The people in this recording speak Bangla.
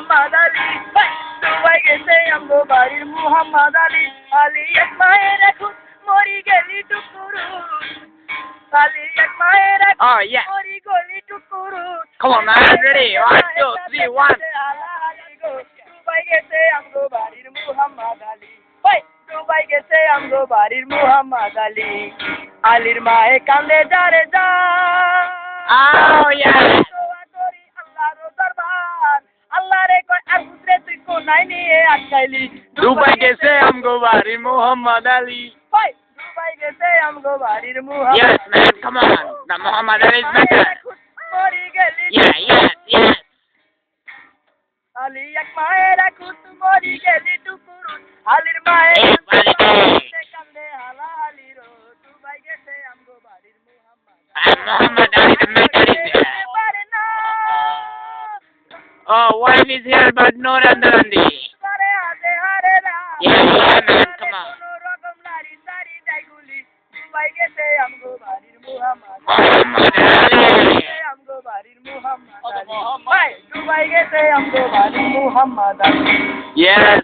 মুহাম্মদ আলী দুবাই গেছে আমগো বাড়ির মুহাম্মদ আলী আলী এক মায়ের এখন মরি গেলি টুকুরু আলী এক মায়ের এখন Oh, yeah. মরি গলি টুকুরু Come on, man. Ready? 1, 2, 3, 1. Dubai গেছে আমগো বাড়ির মুহাম্মদ আলী দুবাই গেছে আমগো বাড়ির মুহাম্মদ আলী আলীর মায়ে কান্দে যারে যা Oh, yeah. আল্লাহ রে কয় আর বুঝরে তুই কোনায় নিয়ে আটকাইলি দুবাই গেছে আমগো বাড়ির মুহাম্মদ আলী দুবাই গেছে আমগো বাড়ির Muhammad Yes, man. Come on. The Muhammad Ali is better. মরি গেলি Yeah, yes, yes. আলী এক মায়ের খুত মরি গেলি টুকুরু আলীর মায়ের Hey, buddy. কান্দে হালা আলী রো দুবাই গেছে আমগো বাড়ির Muhammad Muhammad Ali, the better is there. Oh, wife is here, but no Randandi. Yeah, yeah, man. Come on. Muhammad Ali. Dubai গেছে আমগো বাড়ির মুহাম্মদ আলী Yes.